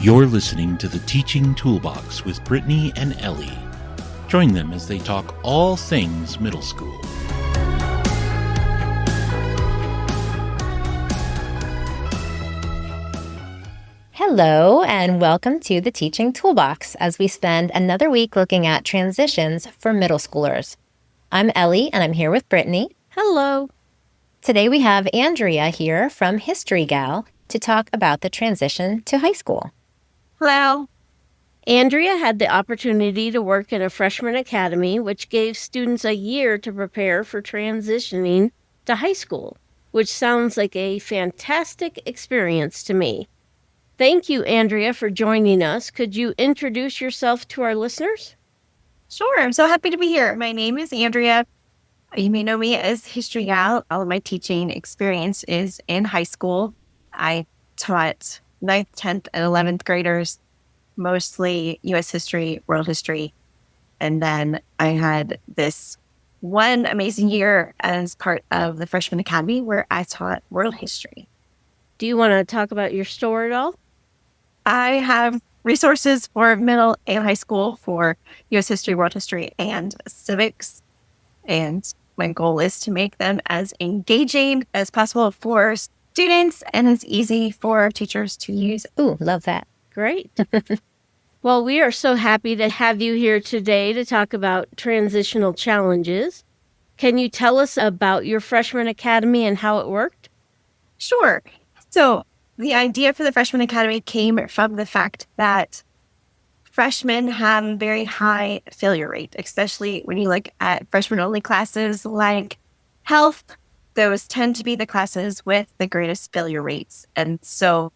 You're listening to the Teaching Toolbox with Brittany and Ellie. Join them as they talk all things middle school. Hello, and welcome to the Teaching Toolbox as we spend another week looking at transitions for middle schoolers. I'm Ellie, and I'm here with Brittany. Hello. Today we have Andrea here from History Gal to talk about the transition to high school. Hello. Andrea had the opportunity to work in a freshman academy, which gave students a year to prepare for transitioning to high school, which sounds like a fantastic experience to me. Thank you, Andrea, for joining us. Could you introduce yourself to our listeners? Sure. I'm so happy to be here. My name is Andrea. You may know me as History Gal. All of my teaching experience is in high school. I taught 9th, 10th, and 11th graders, mostly U.S. history, world history. And then I had this one amazing year as part of the freshman academy where I taught world history. Do you want to talk about your store at all? I have resources for middle and high school for U.S. history, world history, and civics. And my goal is to make them as engaging as possible for students and as easy for teachers to use. Ooh, love that. Great. Well, we are so happy to have you here today to talk about transitional challenges. Can you tell us about your freshman academy and how it worked? Sure. So the idea for the freshman academy came from the fact that freshmen have a very high failure rate, especially when you look at freshman-only classes like health. Those tend to be the classes with the greatest failure rates. And so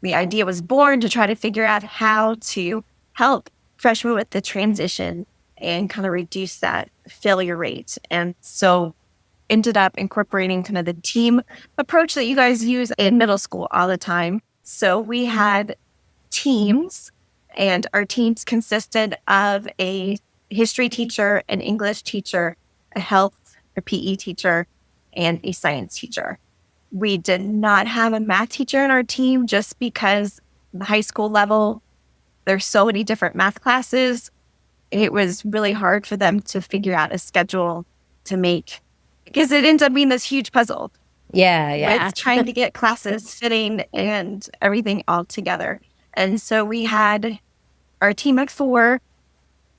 the idea was born to try to figure out how to help freshmen with the transition and kind of reduce that failure rate. And so ended up incorporating kind of the team approach that you guys use in middle school all the time. So we had teams, and our teams consisted of a history teacher, an English teacher, a health or PE teacher, and a science teacher. We did not have a math teacher in our team just because the high school level, there's so many different math classes. It was really hard for them to figure out a schedule to make, because it ends up being this huge puzzle. Yeah. It's trying to get classes fitting and everything all together. And so we had our team of 4.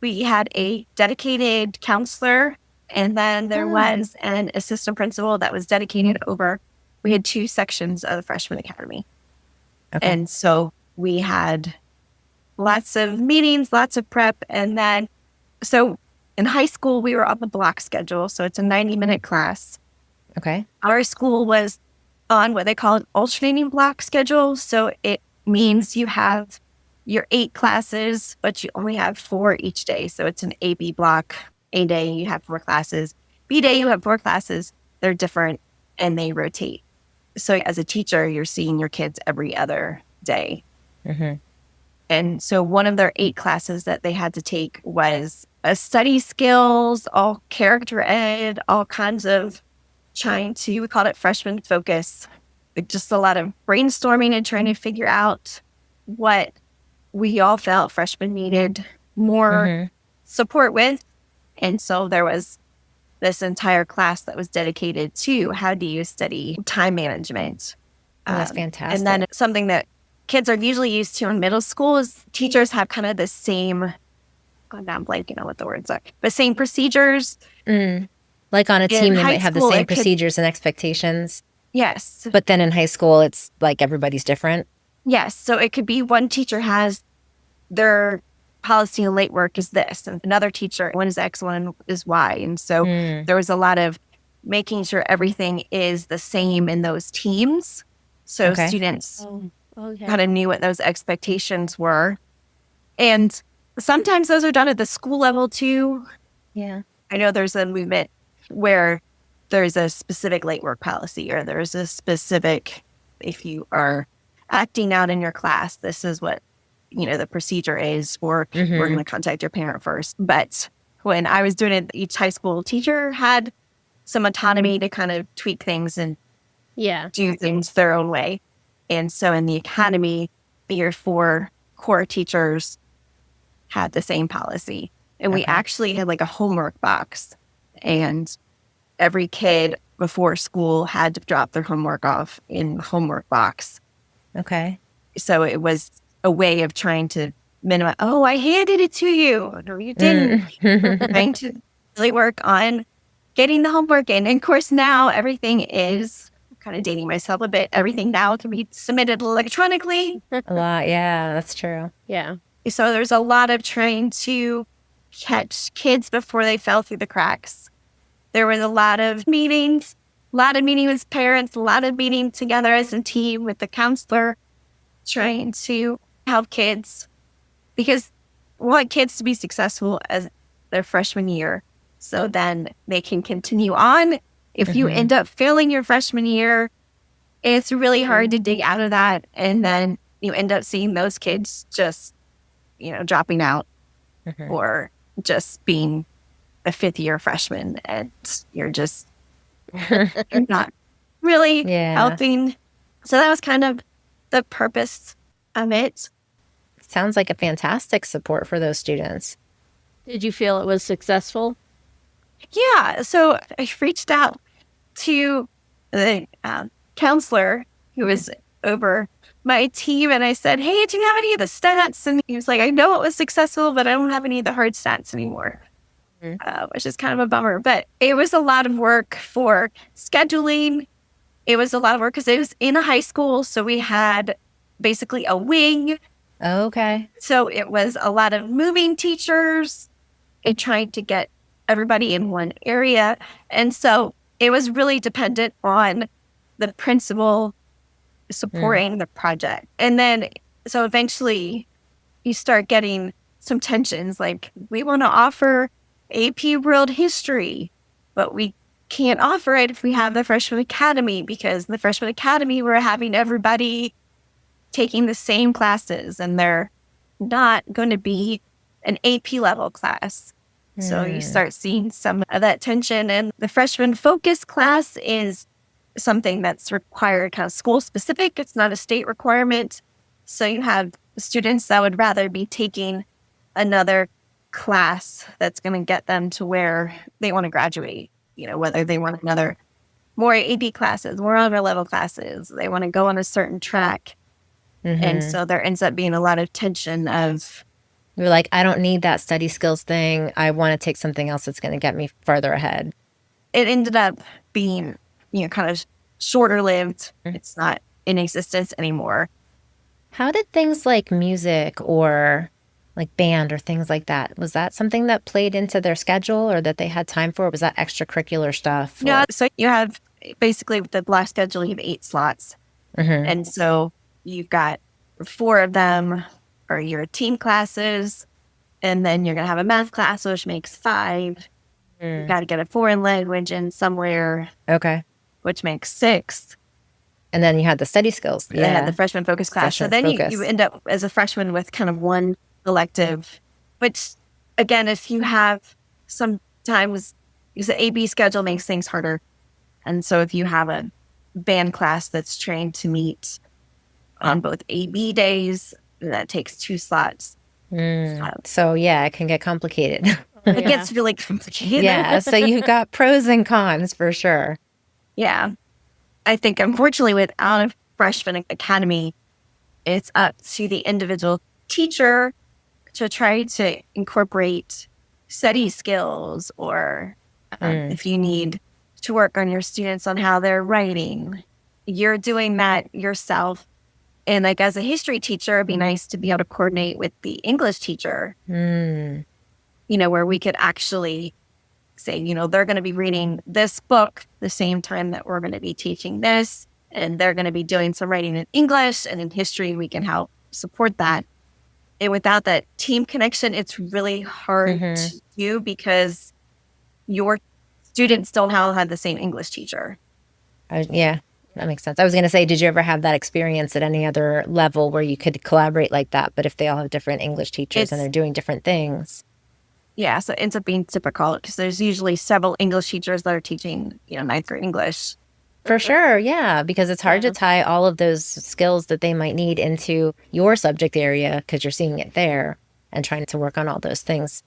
We had a dedicated counselor, and then there was an assistant principal that was dedicated over. We had 2 sections of the freshman academy. Okay. And so we had lots of meetings, lots of prep. And then, so in high school, we were on the block schedule. So it's a 90-minute class. Okay. Our school was on what they call an alternating block schedule. So it means you have your 8 classes, but you only have 4 each day. So it's an A-B block. A day, you have 4 classes. B day, you have 4 classes. They're different and they rotate. So as a teacher, you're seeing your kids every other day. Mm-hmm. And so one of their 8 classes that they had to take was a study skills, all character ed, all kinds of we called it freshman focus. Just a lot of brainstorming and trying to figure out what we all felt freshmen needed more support with. And so there was this entire class that was dedicated to how do you study time management. That's fantastic. And then something that kids are usually used to in middle school is teachers have kind of the same, now I'm blanking on what the words are, but same procedures. Like on a team, they might have the school, same procedures and expectations. Yes. But then in high school, it's like everybody's different. Yes. So it could be one teacher has their policy and late work is this, and another teacher, one is X, one is Y. And so there was a lot of making sure everything is the same in those teams. So students kind of knew what those expectations were. And sometimes those are done at the school level too. Yeah. I know there's a movement where there's a specific late work policy, or there's a specific, if you are acting out in your class, this is what the procedure is, or we're going to contact your parent first. But when I was doing it, each high school teacher had some autonomy to kind of tweak things and do things their own way. And so in the academy, year 4, core teachers had the same policy. And we actually had like a homework box, and every kid before school had to drop their homework off in the homework box. Okay. So it was a way of trying to minimize, oh, I handed it to you. No, you didn't. Trying to really work on getting the homework in. And of course, now everything is, I'm kind of dating myself a bit, everything now can be submitted electronically. A lot. Yeah, that's true. Yeah. So there's a lot of trying to catch kids before they fell through the cracks. There was a lot of meetings with parents, a lot of meeting together as a team with the counselor, trying to help kids, because we want kids to be successful as their freshman year, so then they can continue on. If you end up failing your freshman year, it's really hard to dig out of that, and then you end up seeing those kids just, dropping out or just being a fifth-year freshman, and you're not really helping. So that was kind of the purpose of it. Sounds like a fantastic support for those students. Did you feel it was successful? Yeah. So I reached out to the counselor who was over my team, and I said, hey, do you have any of the stats? And he was like, I know it was successful, but I don't have any of the hard stats anymore. Which is kind of a bummer. But it was a lot of work for scheduling. It was a lot of work because it was in a high school. So we had basically a wing. Okay. So it was a lot of moving teachers and trying to get everybody in one area. And so it was really dependent on the principal supporting the project. And then, so eventually you start getting some tensions, like we want to offer AP World History, but we can't offer it if we have the Freshman Academy, because in the Freshman Academy, we're having everybody taking the same classes, and they're not going to be an AP level class. So you start seeing some of that tension. And the freshman focus class is something that's required, kind of school specific. It's not a state requirement. So you have students that would rather be taking another class that's going to get them to where they want to graduate, whether they want another more AP classes, more other level classes, they want to go on a certain track. And so there ends up being a lot of tension of, you're like, I don't need that study skills thing. I want to take something else that's going to get me further ahead. It ended up being, kind of shorter lived. It's not in existence anymore. How did things like music or like band or things like that, was that something that played into their schedule or that they had time for? Or was that extracurricular stuff? Yeah. So you have basically the block schedule, you have 8 slots. And so you've got 4 of them are your team classes. And then you're going to have a math class, which makes 5. You've got to get a foreign language in somewhere. Okay. Which makes 6. And then you had the study skills. Yeah. Had the freshman focus class. So then you end up as a freshman with kind of one elective, which again, if you have sometimes, because the AB schedule makes things harder. And so if you have a band class that's trained to meet on both AB days, that takes 2 slots. So yeah, it can get complicated. It gets really complicated. Yeah. So you've got pros and cons for sure. Yeah. I think unfortunately without a freshman academy, it's up to the individual teacher to try to incorporate study skills, or if you need to work on your students on how they're writing, you're doing that yourself. And like as a history teacher, it'd be nice to be able to coordinate with the English teacher, where we could actually say, they're going to be reading this book the same time that we're going to be teaching this, and they're going to be doing some writing in English, and in history, we can help support that. And without that team connection, it's really hard to do because your students don't have the same English teacher. Yeah, that makes sense. I was going to say, did you ever have that experience at any other level where you could collaborate like that? But if they all have different English teachers and they're doing different things. Yeah, so it ends up being typical because there's usually several English teachers that are teaching, 9th grade English. For sure, yeah, because it's hard to tie all of those skills that they might need into your subject area because you're seeing it there and trying to work on all those things,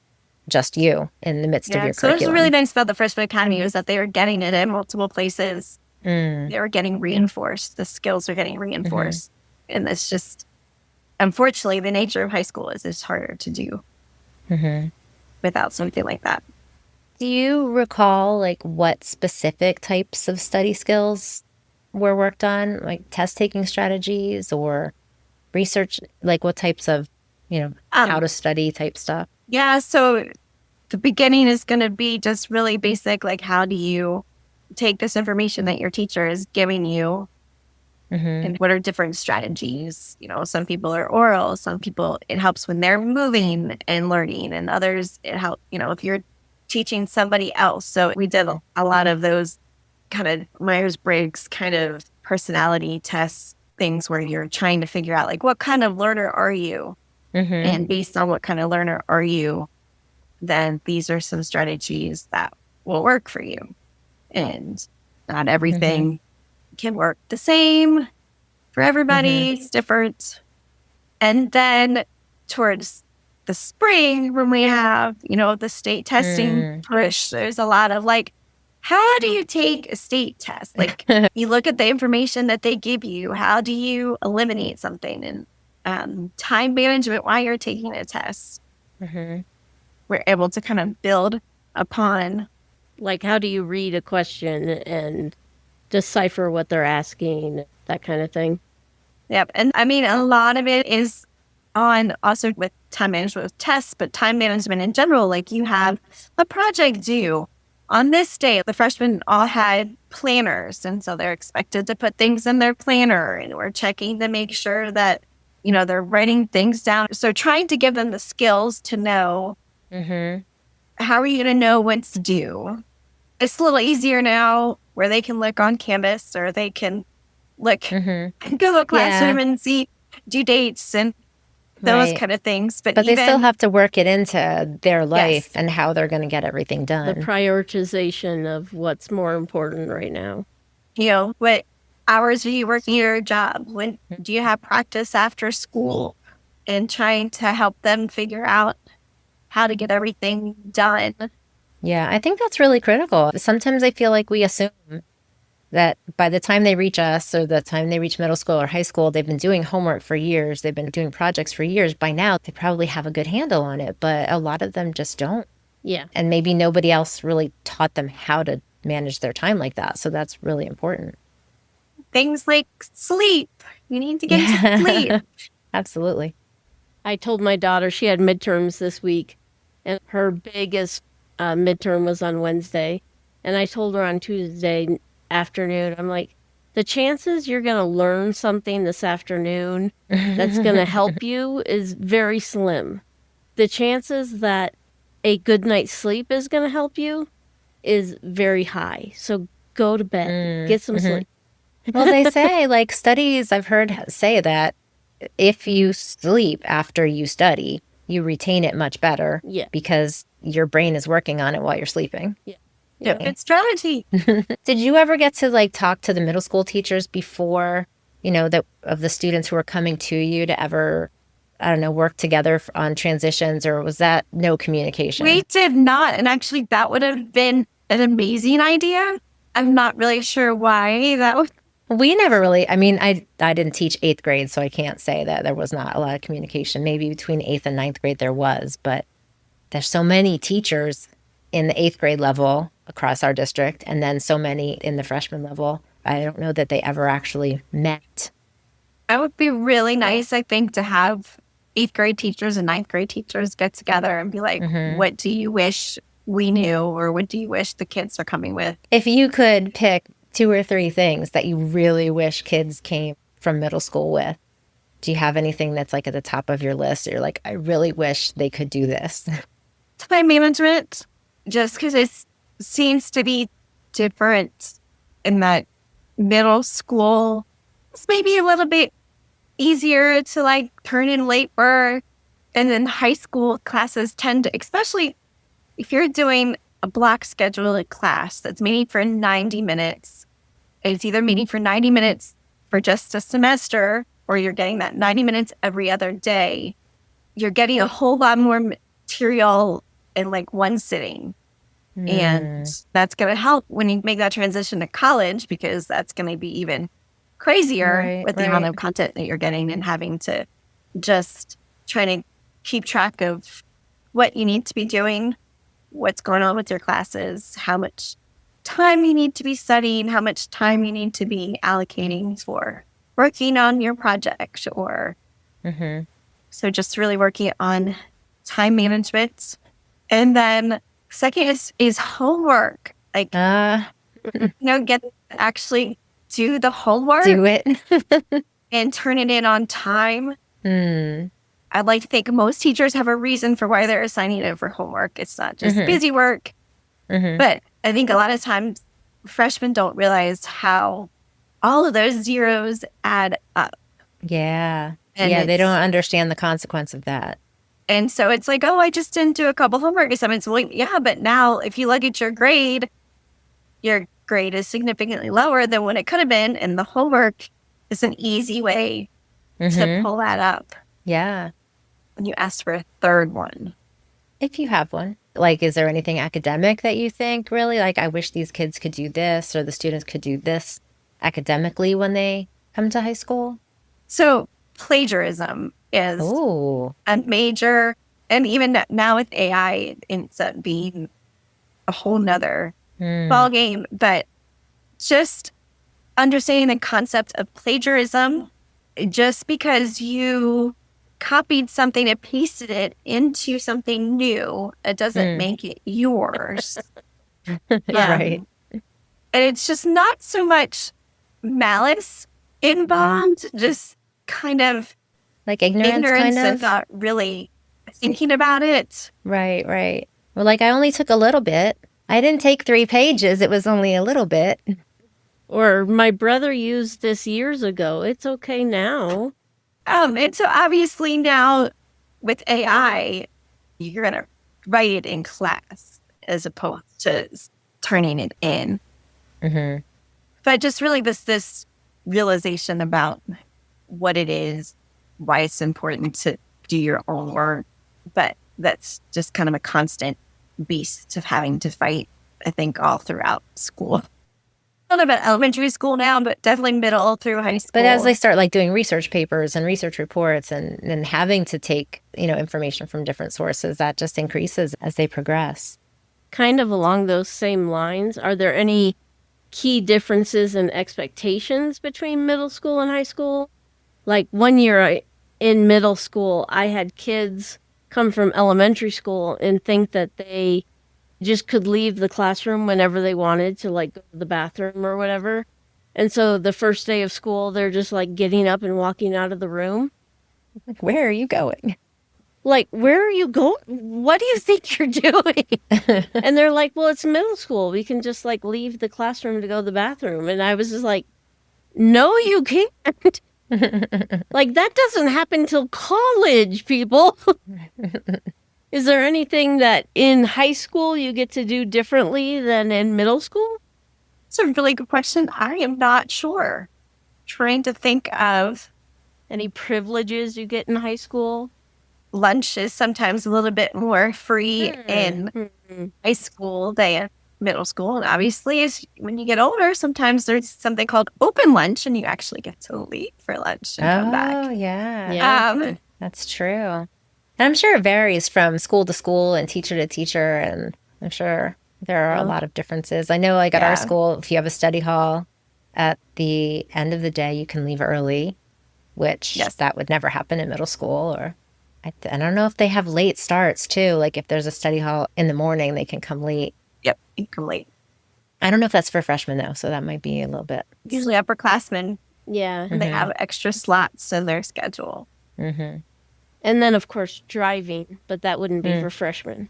just you in the midst of your So what's curriculum. really nice about the Freshman Academy was that they were getting it in multiple places. They were getting reinforced. The skills are getting reinforced. And it's just, unfortunately, the nature of high school is it's harder to do without something like that. Do you recall like what specific types of study skills were worked on, like test taking strategies or research, like what types of, how to study type stuff? Yeah, so the beginning is going to be just really basic, like how do you take this information that your teacher is giving you and what are different strategies? Some people are oral, some people it helps when they're moving and learning, and others it helps, if you're teaching somebody else. So we did a lot of those kind of Myers-Briggs kind of personality tests, things where you're trying to figure out like what kind of learner are you? And based on what kind of learner are you, then these are some strategies that will work for you. And not everything can work the same for everybody. It's different. And then towards the spring, when we have, the state testing push, there's a lot of like, how do you take a state test? Like you look at the information that they give you, how do you eliminate something? And time management while you're taking a test. We're able to kind of build upon. Like, how do you read a question and decipher what they're asking, that kind of thing? Yep. And I mean, a lot of it is on also with time management with tests, but time management in general. Like you have a project due on this day. The freshmen all had planners, and so they're expected to put things in their planner, and we're checking to make sure that, they're writing things down. So trying to give them the skills to know how are you going to know what's due? It's a little easier now where they can look on Canvas or they can look Google Classroom and see due dates and those kind of things. But they still have to work it into their life and how they're going to get everything done. The prioritization of what's more important right now. What hours are you working your job? When do you have practice after school? And trying to help them figure out how to get everything done. Yeah, I think that's really critical. Sometimes I feel like we assume that by the time they reach us or the time they reach middle school or high school, they've been doing homework for years. They've been doing projects for years. By now, they probably have a good handle on it, but a lot of them just don't. Yeah. And maybe nobody else really taught them how to manage their time like that. So that's really important. Things like sleep. You need to get to sleep. Absolutely. I told my daughter she had midterms this week, and her biggest midterm was on Wednesday. And I told her on Tuesday afternoon, I'm like, the chances you're going to learn something this afternoon that's going to help you is very slim. The chances that a good night's sleep is going to help you is very high. So go to bed, get some sleep. Well, they say, like studies I've heard say that if you sleep after you study, you retain it much better because your brain is working on it while you're sleeping. It's strategy. Did you ever get to like talk to the middle school teachers before, of the students who were coming to you to ever, I don't know, work together on transitions, or was that no communication? We did not. And actually that would have been an amazing idea. I'm not really sure why that would. We never really, I didn't teach 8th grade, so I can't say that there was not a lot of communication. Maybe between 8th and 9th grade there was, but there's so many teachers in the 8th grade level across our district, and then so many in the freshman level. I don't know that they ever actually met. It would be really nice, I think, to have 8th grade teachers and 9th grade teachers get together and be like, what do you wish we knew, or what do you wish the kids are coming with? If you could pick 2 or 3 things that you really wish kids came from middle school with, do you have anything that's like at the top of your list? Or you're like, I really wish they could do this. Time management, just because it seems to be different in that middle school. It's maybe a little bit easier to like turn in late work. And then high school classes tend to, especially if you're doing a block schedule class that's maybe for 90 minutes, it's either meeting for 90 minutes for just a semester, or you're getting that 90 minutes every other day. You're getting a whole lot more material in like one sitting. And that's going to help when you make that transition to college, because that's going to be even crazier with the amount of content that you're getting, and having to just trying to keep track of what you need to be doing, what's going on with your classes, how much time you need to be studying, how much time you need to be allocating for working on your project, or so just really working on time management. And then second is homework. Like, actually do the homework. Do it. And turn it in on time. I'd like to think most teachers have a reason for why they're assigning it for homework. It's not just busy work. But I think a lot of times freshmen don't realize how all of those zeros add up. Yeah. And they don't understand the consequence of that. And so it's like, oh, I just didn't do a couple homework assignments. Well, yeah, but now if you look at your grade is significantly lower than what it could have been. And the homework is an easy way to pull that up. Yeah. When you ask for a third one. If you have one. Like, is there anything academic that you think really, like, I wish these kids could do this, or the students could do this academically when they come to high school? So plagiarism is a major, and even now with AI, it ends up being a whole nother ball game. But just understanding the concept of plagiarism, just because you copied something and pasted it into something new, it doesn't make it yours. Right. And it's just not so much malice involved, just kind of like ignorance kind of? And not really thinking about it. Right. Well, like, I only took a little bit. I didn't take 3 pages. It was only a little bit. Or my brother used this years ago. It's okay now. And so obviously now with AI, you're going to write it in class as opposed to turning it in. But just really this realization about what it is, why it's important to do your own work. But that's just kind of a constant beast of having to fight, I think, all throughout school. Not about elementary school now, but definitely middle through high school. But as they start like doing research papers and research reports and having to take, information from different sources, that just increases as they progress. Kind of along those same lines, are there any key differences in expectations between middle school and high school? Like one year in middle school, I had kids come from elementary school and think that they just could leave the classroom whenever they wanted to, like, go to the bathroom or whatever. And so the first day of school, they're just like getting up and walking out of the room. Like, where are you going? Like, where are you going? What do you think you're doing? And they're like, well, it's middle school. We can just like leave the classroom to go to the bathroom. And I was just like, no, you can't. Like, that doesn't happen till college, people. Is there anything that in high school you get to do differently than in middle school? It's a really good question. I am not sure. Trying to think of any privileges you get in high school. Lunch is sometimes a little bit more free in high school than middle school. And obviously, when you get older, sometimes there's something called open lunch, and you actually get to leave for lunch and come back. Oh, yeah. That's true. And I'm sure it varies from school to school and teacher to teacher, and I'm sure there are a lot of differences. I know, like, at our school, if you have a study hall, at the end of the day, you can leave early, which that would never happen in middle school. Or I don't know if they have late starts, too. Like, if there's a study hall in the morning, they can come late. Yep, you can come late. I don't know if that's for freshmen, though, so that might be a little bit. Usually upperclassmen, yeah, they have extra slots in their schedule. And then, of course, driving, but that wouldn't be for freshmen.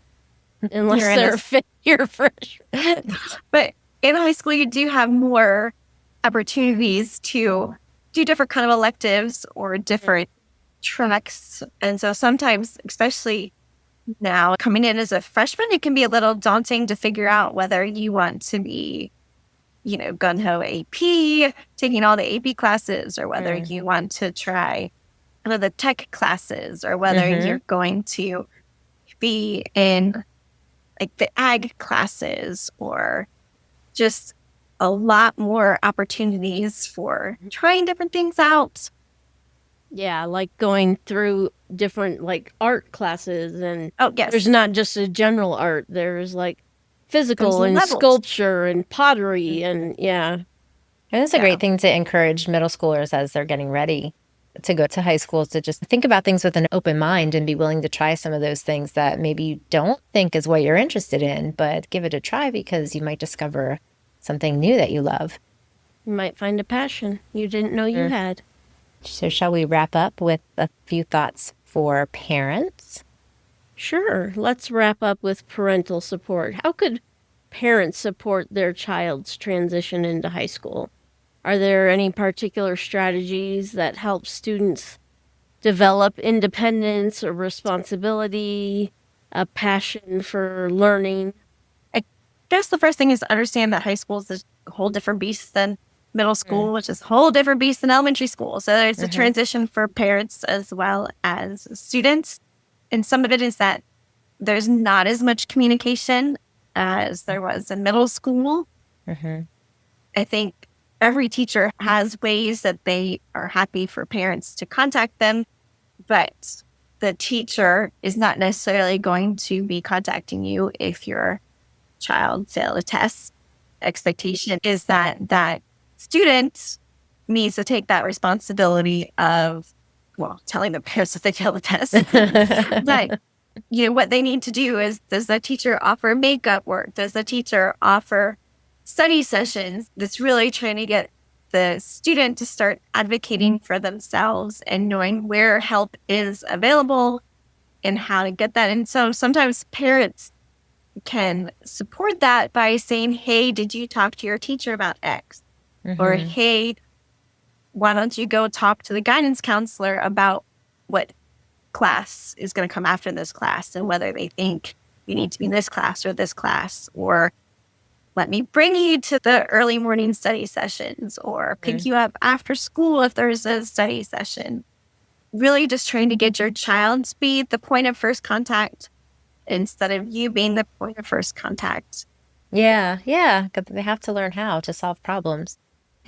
Unless they're a fifth-year freshman. But in high school, you do have more opportunities to do different kind of electives or different tracks. And so sometimes, especially now, coming in as a freshman, it can be a little daunting to figure out whether you want to be, gung-ho AP, taking all the AP classes, or whether you want to try one of the tech classes, or whether you're going to be in like the ag classes, or just a lot more opportunities for trying different things out. Yeah, like going through different like art classes, and yes, there's not just a general art. There's like physical and levels. Sculpture and pottery, and And it's a great thing to encourage middle schoolers as they're getting ready to go to high school, to just think about things with an open mind and be willing to try some of those things that maybe you don't think is what you're interested in, but give it a try because you might discover something new that you love. you might find a passion you didn't know you had. So shall we wrap up with a few thoughts for parents? Sure. Let's wrap up with parental support. How could parents support their child's transition into high school? Are there any particular strategies that help students develop independence or responsibility, a passion for learning? I guess the first thing is to understand that high school is a whole different beast than middle school, which is a whole different beast than elementary school. So there's a transition for parents as well as students. And some of it is that there's not as much communication as there was in middle school. I think every teacher has ways that they are happy for parents to contact them, but the teacher is not necessarily going to be contacting you if your child failed a test. Expectation is that student needs to take that responsibility of, telling the parents that they failed the test. But, what they need to do is, does the teacher offer makeup work? Does the teacher offer study sessions that's really trying to get the student to start advocating for themselves and knowing where help is available and how to get that? And so sometimes parents can support that by saying, hey, did you talk to your teacher about X? Or, hey, why don't you go talk to the guidance counselor about what class is going to come after this class and whether they think you need to be in this class or this class, or let me bring you to the early morning study sessions, or pick you up after school if there's a study session. Really just trying to get your child to be the point of first contact instead of you being the point of first contact. Yeah, because they have to learn how to solve problems.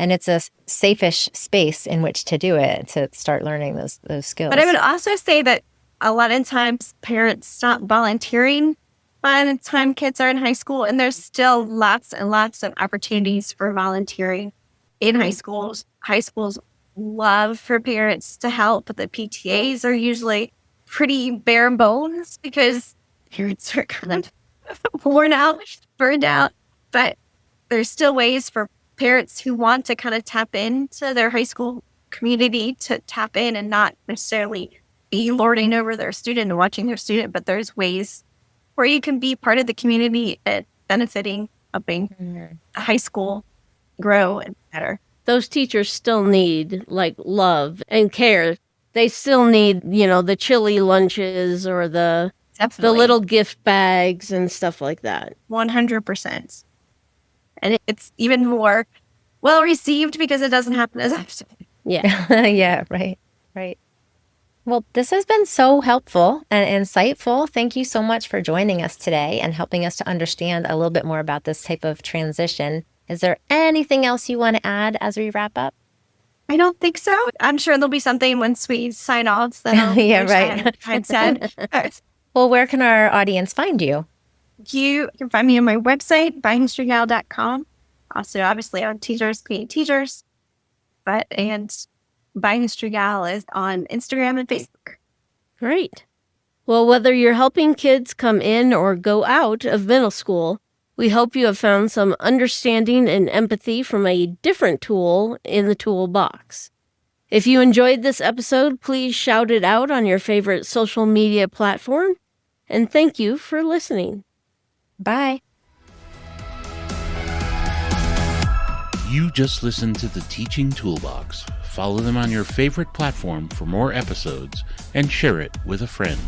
And it's a safe-ish space in which to do it, to start learning those skills. But I would also say that a lot of times parents stop volunteering by the time kids are in high school, and there's still lots and lots of opportunities for volunteering in high schools. High schools love for parents to help, but the PTAs are usually pretty bare bones because parents are kind of worn out, burned out. But there's still ways for parents who want to kind of tap into their high school community to tap in and not necessarily be lording over their student and watching their student, but there's ways where you can be part of the community and benefiting, helping high school grow and better. Those teachers still need like love and care. They still need, the chili lunches or the little gift bags and stuff like that. 100%. And it's even more well received because it doesn't happen as often. Yeah. Yeah, right. Well, this has been so helpful and insightful. Thank you so much for joining us today and helping us to understand a little bit more about this type of transition. Is there anything else you want to add as we wrap up? I don't think so. I'm sure there'll be something once we sign off. Yeah, right. I said. Well, where can our audience find you? You can find me on my website, byhistorygal.com. Also, obviously, on Teachers Create Teachers. And By History Gal is on Instagram and Facebook. Great. Well, whether you're helping kids come in or go out of middle school, we hope you have found some understanding and empathy from a different tool in the toolbox. If you enjoyed this episode, please shout it out on your favorite social media platform. And thank you for listening. Bye. You just listened to the Teaching Toolbox. Follow them on your favorite platform for more episodes and share it with a friend.